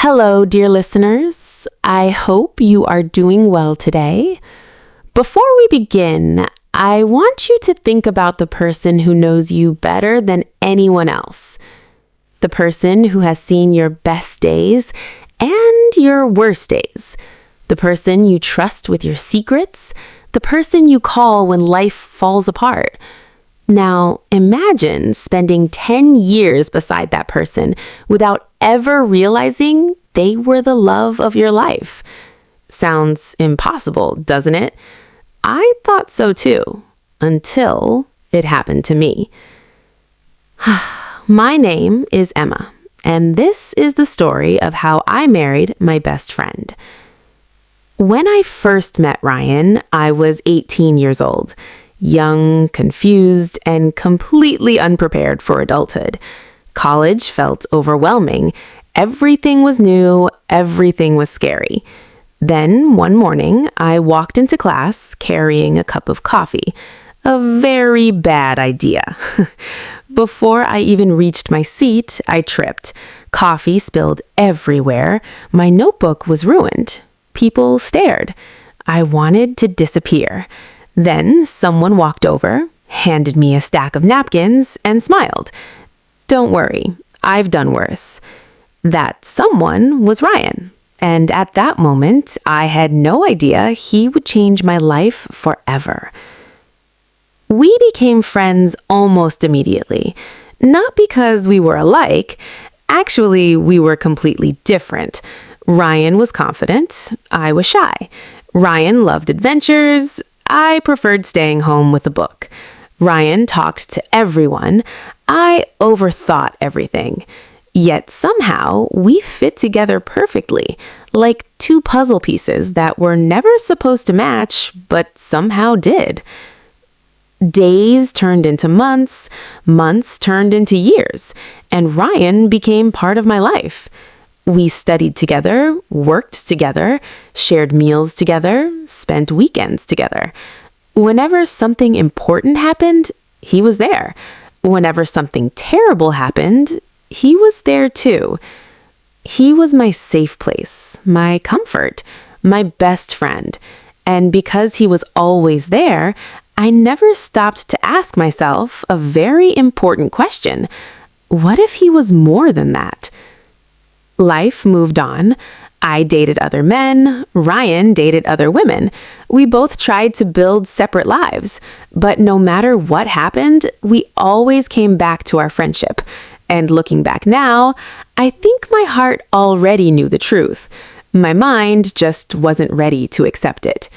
Hello, dear listeners. I hope you are doing well today. Before we begin, I want you to think about the person who knows you better than anyone else. The person who has seen your best days and your worst days. The person you trust with your secrets. The person you call when life falls apart. Now, imagine spending 10 years beside that person without ever realizing they were the love of your life. Sounds impossible, doesn't it? I thought so too, until it happened to me. My name is Emma, and this is the story of how I married my best friend. When I first met Ryan, I was 18 years old. Young, confused, and completely unprepared for adulthood. College felt overwhelming. Everything was new. Everything was scary. Then, one morning, I walked into class carrying a cup of coffee. A very bad idea. Before I even reached my seat, I tripped. Coffee spilled everywhere. My notebook was ruined. People stared. I wanted to disappear. Then someone walked over, handed me a stack of napkins, and smiled. Don't worry, I've done worse. That someone was Ryan, and at that moment, I had no idea he would change my life forever. We became friends almost immediately, not because we were alike. Actually, we were completely different. Ryan was confident, I was shy. Ryan loved adventures, I preferred staying home with a book. Ryan talked to everyone. I overthought everything. Yet somehow we fit together perfectly, like two puzzle pieces that were never supposed to match, but somehow did. Days turned into months, months turned into years, and Ryan became part of my life. We studied together, worked together, shared meals together, spent weekends together. Whenever something important happened, he was there. Whenever something terrible happened, he was there too. He was my safe place, my comfort, my best friend. And because he was always there, I never stopped to ask myself a very important question. What if he was more than that? Life moved on. I dated other men. Ryan dated other women. We both tried to build separate lives. But no matter what happened, we always came back to our friendship. And looking back now, I think my heart already knew the truth. My mind just wasn't ready to accept it.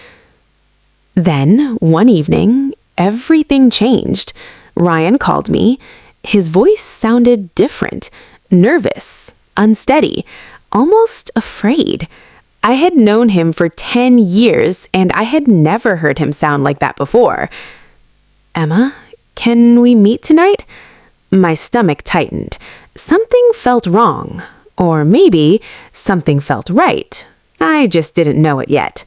Then, one evening, everything changed. Ryan called me. His voice sounded different, nervous, unsteady, almost afraid. I had known him for 10 years, and I had never heard him sound like that before. Emma, can we meet tonight? My stomach tightened. Something felt wrong. Or maybe something felt right. I just didn't know it yet.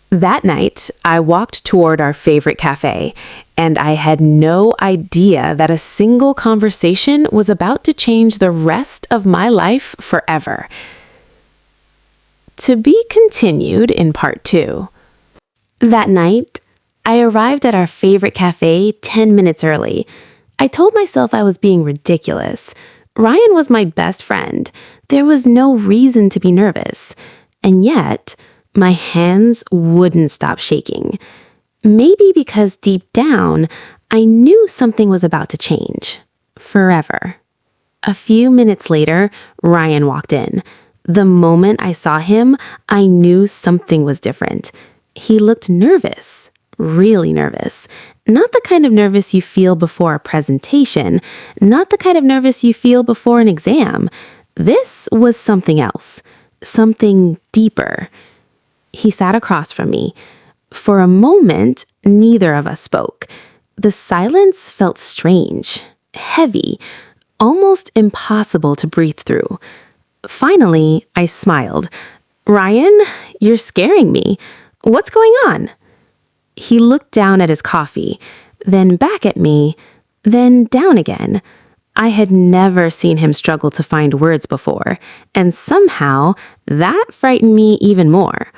That night, I walked toward our favorite cafe, and I had no idea that a single conversation was about to change the rest of my life forever. To be continued in part 2. That night, I arrived at our favorite cafe 10 minutes early. I told myself I was being ridiculous. Ryan was my best friend. There was no reason to be nervous. And yet, my hands wouldn't stop shaking. Maybe because deep down, I knew something was about to change. Forever. A few minutes later, Ryan walked in. The moment I saw him, I knew something was different. He looked nervous. Really nervous. Not the kind of nervous you feel before a presentation. Not the kind of nervous you feel before an exam. This was something else. Something deeper. He sat across from me. For a moment, neither of us spoke. The silence felt strange, heavy, almost impossible to breathe through. Finally, I smiled. Ryan, you're scaring me. What's going on? He looked down at his coffee, then back at me, then down again. I had never seen him struggle to find words before, and somehow that frightened me even more.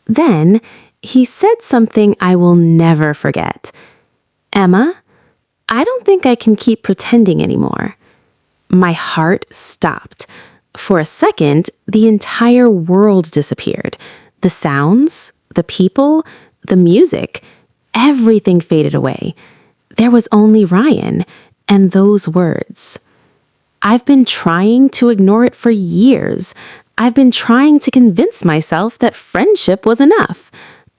Then he said something I will never forget. "Emma, I don't think I can keep pretending anymore." My heart stopped. For a second, the entire world disappeared. The sounds, the people, the music, everything faded away. There was only Ryan and those words. I've been trying to ignore it for years. I've been trying to convince myself that friendship was enough,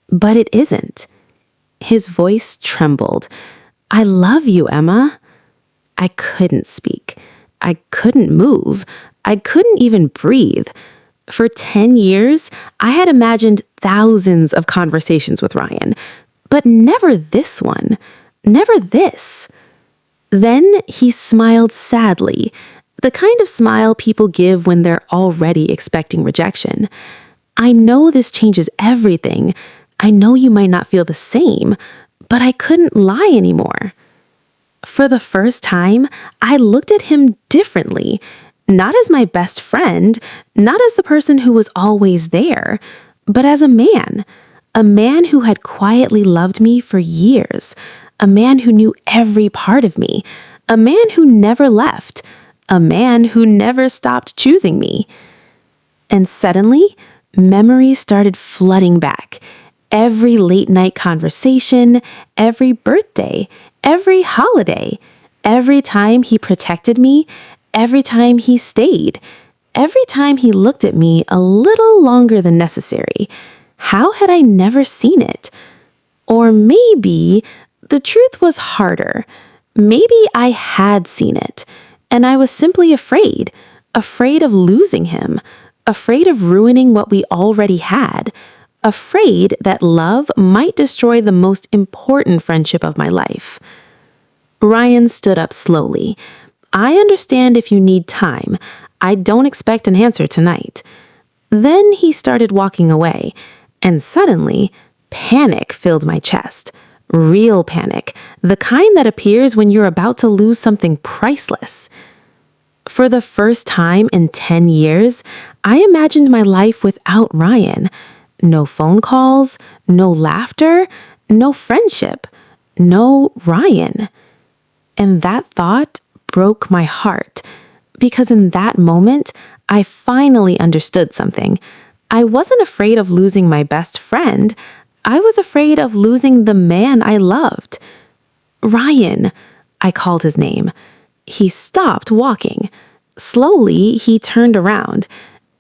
but it isn't. His voice trembled. "I love you, Emma." I couldn't speak. I couldn't move. I couldn't even breathe. For 10 years, I had imagined thousands of conversations with Ryan, but never this one. Never this. Then he smiled sadly, the kind of smile people give when they're already expecting rejection. "I know this changes everything. I know you might not feel the same, but I couldn't lie anymore." For the first time, I looked at him differently, not as my best friend, not as the person who was always there, but as a man who had quietly loved me for years, a man who knew every part of me, a man who never left, a man who never stopped choosing me. And suddenly, memories started flooding back. Every late night conversation, every birthday, every holiday, every time he protected me, every time he stayed, every time he looked at me a little longer than necessary. How had I never seen it? Or maybe the truth was harder. Maybe I had seen it, and I was simply afraid of losing him, afraid of ruining what we already had, afraid that love might destroy the most important friendship of my life. Ryan stood up slowly. "I understand if you need time. I don't expect an answer tonight." Then he started walking away, and suddenly, panic filled my chest. Real panic, the kind that appears when you're about to lose something priceless. For the first time in 10 years, I imagined my life without Ryan. No phone calls, no laughter, no friendship, no Ryan. And that thought broke my heart, because in that moment, I finally understood something. I wasn't afraid of losing my best friend. I was afraid of losing the man I loved. "Ryan," I called his name. He stopped walking. Slowly, he turned around,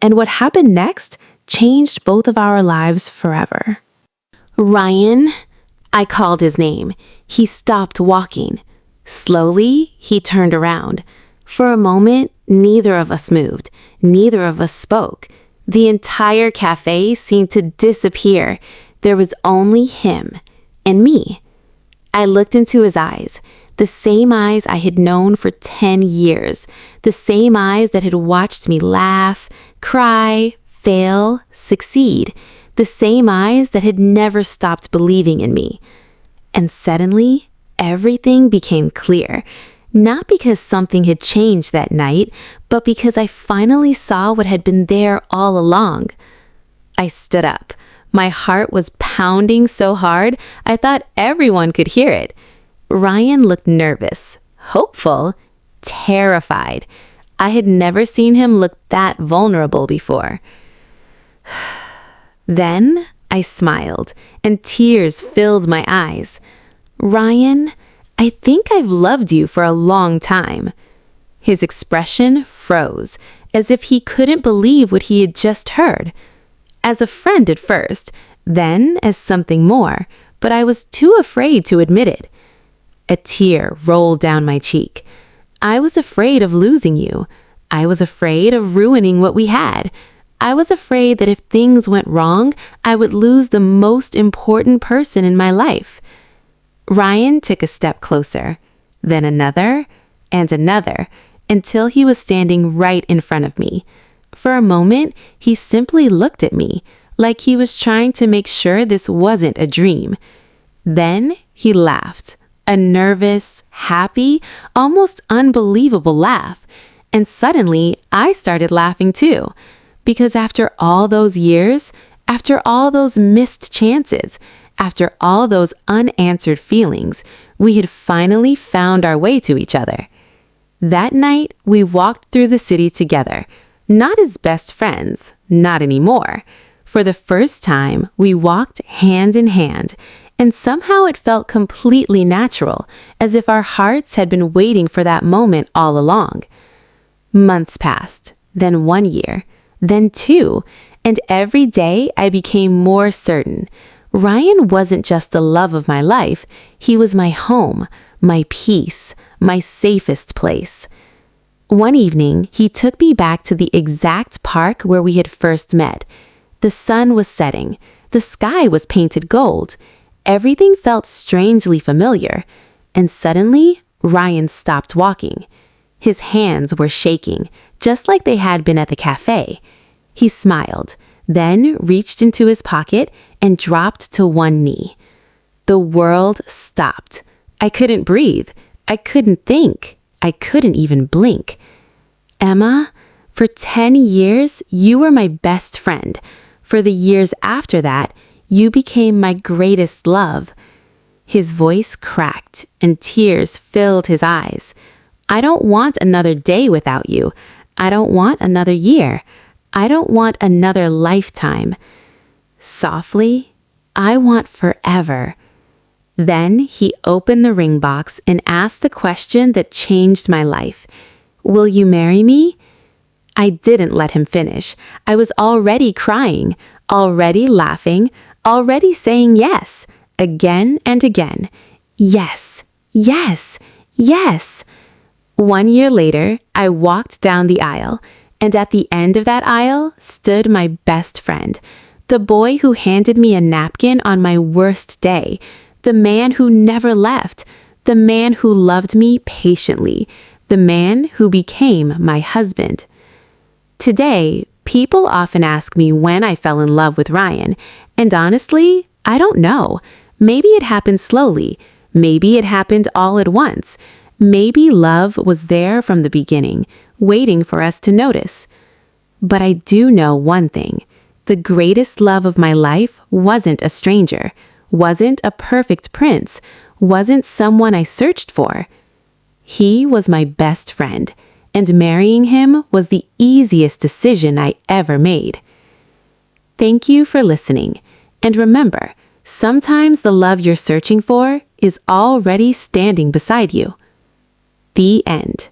and what happened next changed both of our lives forever. "Ryan," I called his name. He stopped walking. Slowly, he turned around. For a moment, neither of us moved. Neither of us spoke. The entire cafe seemed to disappear. There was only him and me. I looked into his eyes, the same eyes I had known for 10 years, the same eyes that had watched me laugh, cry, fail, succeed, the same eyes that had never stopped believing in me. And suddenly, everything became clear, not because something had changed that night, but because I finally saw what had been there all along. I stood up. My heart was pounding so hard, I thought everyone could hear it. Ryan looked nervous, hopeful, terrified. I had never seen him look that vulnerable before. Then I smiled, and tears filled my eyes. "Ryan, I think I've loved you for a long time." His expression froze, as if he couldn't believe what he had just heard. As a friend at first, then as something more, but I was too afraid to admit it. A tear rolled down my cheek. I was afraid of losing you. I was afraid of ruining what we had. I was afraid that if things went wrong, I would lose the most important person in my life. Ryan took a step closer, then another, and another, until he was standing right in front of me. For a moment, he simply looked at me, like he was trying to make sure this wasn't a dream. Then he laughed, a nervous, happy, almost unbelievable laugh. And suddenly, I started laughing too. Because after all those years, after all those missed chances, after all those unanswered feelings, we had finally found our way to each other. That night, we walked through the city together, not as best friends, not anymore. For the first time, we walked hand in hand, and somehow it felt completely natural, as if our hearts had been waiting for that moment all along. Months passed, then 1 year, then 2, and every day I became more certain. Ryan wasn't just the love of my life, he was my home, my peace, my safest place. One evening, he took me back to the exact park where we had first met. The sun was setting, the sky was painted gold, everything felt strangely familiar, and suddenly, Ryan stopped walking. His hands were shaking, just like they had been at the cafe. He smiled, then reached into his pocket and dropped to one knee. The world stopped. I couldn't breathe. I couldn't think. I couldn't even blink. Emma, for 10 years, you were my best friend. For the years after that, you became my greatest love. His voice cracked and tears filled his eyes. I don't want another day without you. I don't want another year. I don't want another lifetime. Softly, I want forever. Then he opened the ring box and asked the question that changed my life. Will you marry me? I didn't let him finish. I was already crying, already laughing, already saying yes, again and again. Yes, yes, yes. 1 year later, I walked down the aisle, and at the end of that aisle stood my best friend, the boy who handed me a napkin on my worst day, the man who never left, the man who loved me patiently, the man who became my husband. Today, people often ask me when I fell in love with Ryan, and honestly, I don't know. Maybe it happened slowly. Maybe it happened all at once. Maybe love was there from the beginning, waiting for us to notice. But I do know one thing. The greatest love of my life wasn't a stranger, wasn't a perfect prince, wasn't someone I searched for. He was my best friend, and marrying him was the easiest decision I ever made. Thank you for listening, and remember, sometimes the love you're searching for is already standing beside you. The end.